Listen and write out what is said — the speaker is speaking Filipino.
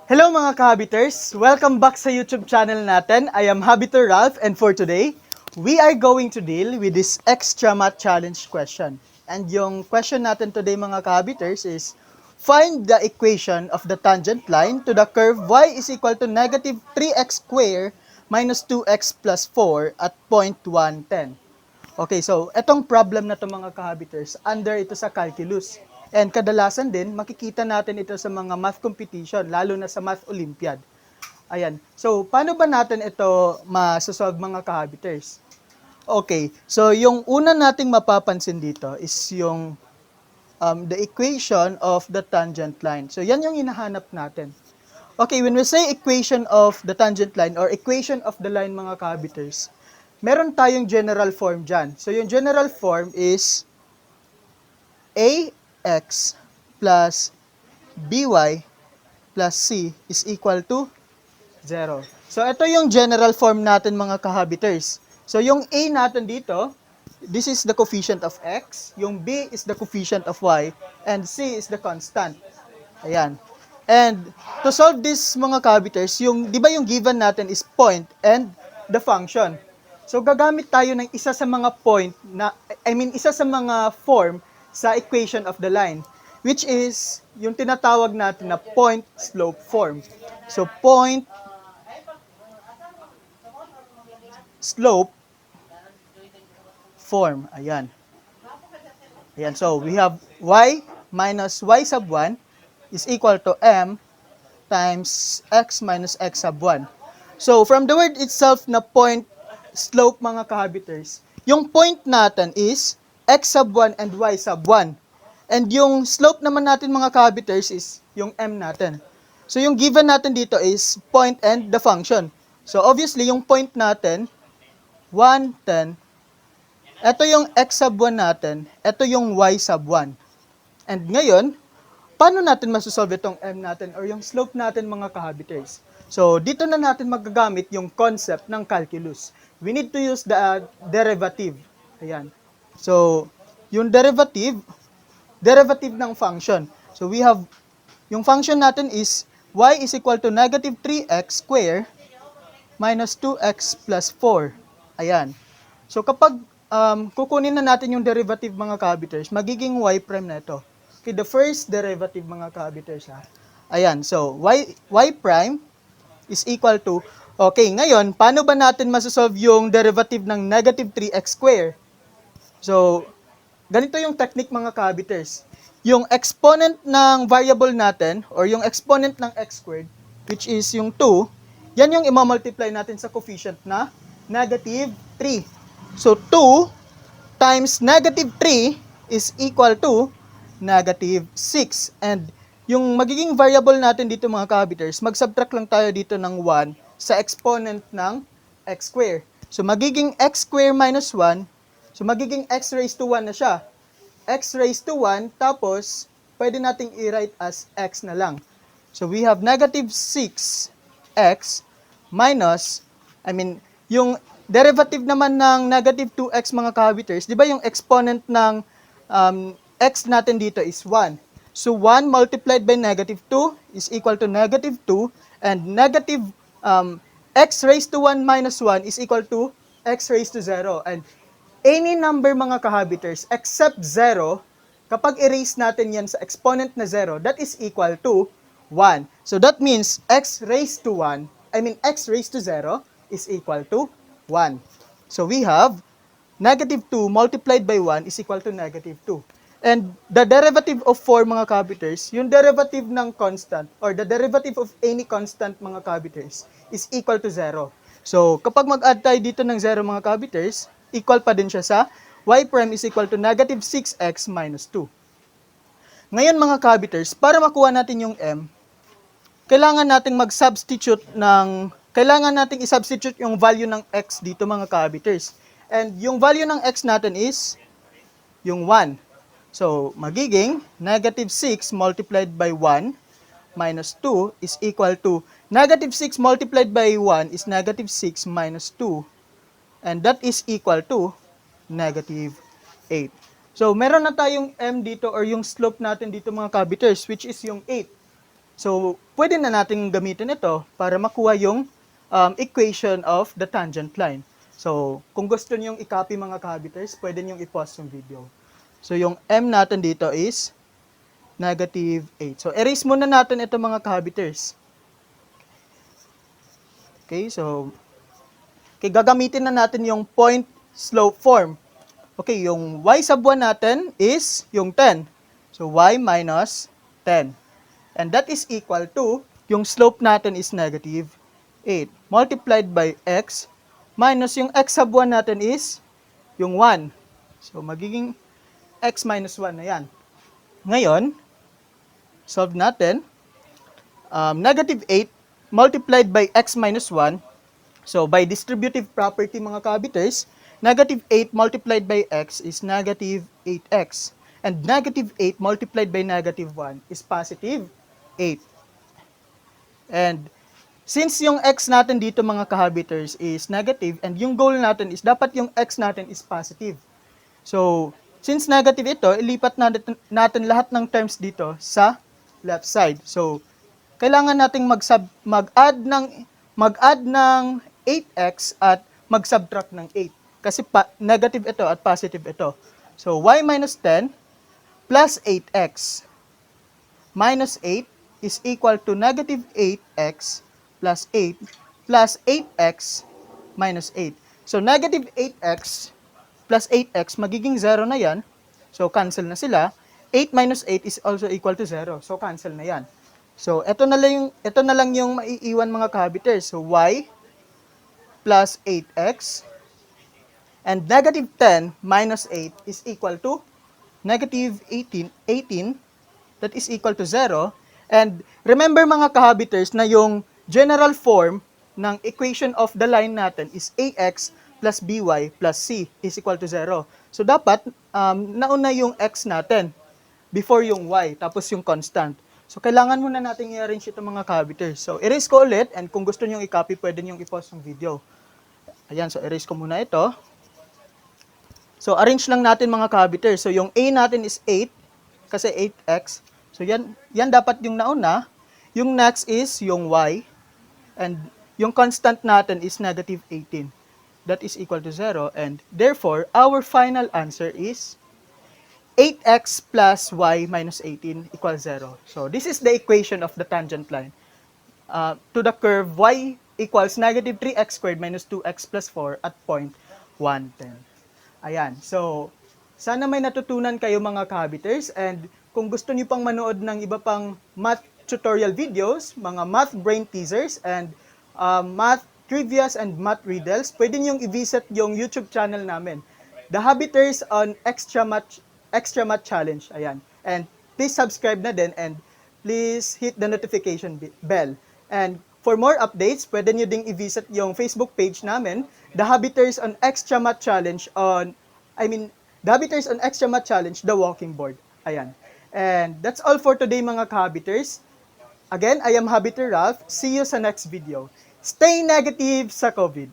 Hello mga ka-Hobbiters! Welcome back sa YouTube channel natin. I am Hobbiter Ralph and for today, we are going to deal with this extra math challenge question. And yung question natin today mga ka-Hobbiters is, find the equation of the tangent line to the curve y is equal to negative 3x squared minus 2x plus 4 at point 110. Okay, so etong problem na to mga ka-Hobbiters, under ito sa calculus. And kadalasan din, makikita natin ito sa mga math competition, lalo na sa math olympiad. Ayan. So, paano ba natin ito masosolve mga ka-Hobbiters? Okay, so yung una nating mapapansin dito is yung the equation of the tangent line. So, yan yung hinahanap natin. Okay, when we say equation of the tangent line or equation of the line mga ka-Hobbiters, meron tayong general form dyan. So, yung general form is ax plus by plus c is equal to 0. So, ito yung general form natin mga ka-Hobbiters. So, yung a natin dito, this is the coefficient of x, yung b is the coefficient of y, and c is the constant. Ayan. And to solve this mga ka-Hobbiters, yung, di ba yung given natin is point and the function. So, gagamit tayo ng isa sa mga point na, isa sa mga form sa equation of the line, which is yung tinatawag natin na point-slope form. So, point-slope form. Ayan. Ayan. So, we have y minus y sub 1 is equal to m times x minus x sub 1. So, from the word itself na point slope mga ka-Hobbiters, yung point natin is x sub 1 and y sub 1. And yung slope naman natin mga ka-Hobbiters is yung m natin. So yung given natin dito is point and the function. So obviously yung point natin, 110, ito yung x sub 1 natin, ito yung y sub 1. And ngayon, paano natin masosolve itong m natin or yung slope natin mga ka-Hobbiters? So dito na natin magagamit yung concept ng calculus. We need to use the derivative. Ayan. So, yung derivative ng function. So, we have, yung function natin is y is equal to negative 3x squared minus 2x plus 4. Ayan. So, kapag kukunin na natin yung derivative mga ka-Hobbiters, magiging y prime na ito. Okay, the first derivative mga ka-Hobbiters. Ayan. So, y prime is equal to, okay, ngayon, paano ba natin masosolve yung derivative ng negative 3x squared? So, ganito yung technique mga ka-Hobbiters. Yung exponent ng variable natin, or yung exponent ng x squared, which is yung 2, yan yung imamultiply natin sa coefficient na negative 3. So, 2 times negative 3 is equal to negative 6. And yung magiging variable natin dito mga ka-Hobbiters, mag-subtract lang tayo dito ng 1 sa exponent ng x squared. So, magiging x squared minus 1, so magiging x raised to 1 na siya. X raised to 1, tapos, pwede nating i-write as x na lang. So, we have negative 6x minus, yung derivative naman ng negative 2x mga ka-Hobbiters, di ba yung exponent ng x natin dito is 1. So, 1 multiplied by negative 2 is equal to negative 2, and negative x raised to 1 minus 1 is equal to x raised to 0. And any number mga ka-Hobbiters except 0, kapag erase natin yan sa exponent na 0, that is equal to 1. So, that means x raised to 0 is equal to 1. So, we have negative 2 multiplied by 1 is equal to negative 2. And the derivative of 4 mga ka-Hobbiters, yung derivative ng constant or the derivative of any constant mga ka-Hobbiters is equal to 0. So, kapag mag-add tayo dito ng 0 mga ka-Hobbiters, equal pa din siya sa y prime is equal to negative 6x minus 2. Ngayon mga ka-Hobbiters, para makuha natin yung m, kailangan nating i-substitute yung value ng x dito mga ka-Hobbiters. And yung value ng x natin is yung 1. So, magiging negative 6 multiplied by 1 minus 2 is equal to negative 6 multiplied by 1 is negative 6 minus 2. And that is equal to negative 8. So, meron na tayong m dito or yung slope natin dito mga ka-Hobbiters, which is yung 8. So, pwede na natin gamitin ito para makuha yung equation of the tangent line. So, kung gusto niyong i-copy mga ka-habiters, pwede niyong i-pause yung video. So, yung m natin dito is negative 8. So, erase muna natin ito mga ka-habiters. Okay, so, gagamitin na natin yung point slope form. Okay, yung y sub 1 natin is yung 10. So, y minus 10. And that is equal to, yung slope natin is negative 8 multiplied by x minus yung x sub 1 natin is yung 1. So, magiging x minus 1 na yan. Ngayon, solve natin. Negative 8 multiplied by x minus 1. So, by distributive property mga ka-habiters, negative 8 multiplied by x is negative 8x. And negative 8 multiplied by negative 1 is positive 8. And since yung x natin dito mga ka-habiters is negative and yung goal natin is dapat yung x natin is positive. So, since negative ito, ilipat natin lahat ng terms dito sa left side. So, kailangan nating mag-add ng 8x at mag-subtract ng 8. Kasi negative ito at positive ito. So, y minus 10 plus 8x minus 8 is equal to negative 8x plus 8 plus 8x minus 8. So, negative 8x plus 8x, magiging 0 na yan. So, cancel na sila. 8 minus 8 is also equal to 0. So, cancel na yan. So, ito na lang yung maiiwan mga ka-habiters. So, y plus 8x and negative 10 minus 8 is equal to negative 18 that is equal to 0. And remember mga ka-habiters na yung general form ng equation of the line natin is ax plus by plus c is equal to 0. So, dapat nauna yung x natin before yung y, tapos yung constant. So, kailangan muna natin i-arrange ito mga ka-habiters. So, erase ko ulit and kung gusto nyo i-copy, pwede nyo i-pause yung video. Ayan, so erase ko muna ito. So, arrange lang natin mga ka-habiters. So, yung a natin is 8 kasi 8x. So, yan dapat yung nauna. Yung next is yung y. And yung constant natin is negative 18. That is equal to 0. And therefore, our final answer is 8x plus y minus 18 equals 0. So, this is the equation of the tangent line. To the curve y equals negative 3x squared minus 2x plus 4 at point 110. Ayan. So, sana may natutunan kayo mga ka-habiters. And kung gusto niyo pang manood ng iba pang math tutorial videos, mga math brain teasers, and math trivias and math riddles, pwede niyong i-visit yung YouTube channel namin. The Hobbiters on Extra Math Challenge. Ayan. And please subscribe na din and please hit the notification bell. And for more updates, pwede nyo ding i-visit yung Facebook page namin, The Hobbiters on Extra Math Challenge The Hobbiters on Extra Math Challenge, The Walking Board. Ayan. And that's all for today mga ka-Hobbiters. Again, I am Hobbiter Ralph. See you sa next video. Stay negative sa COVID.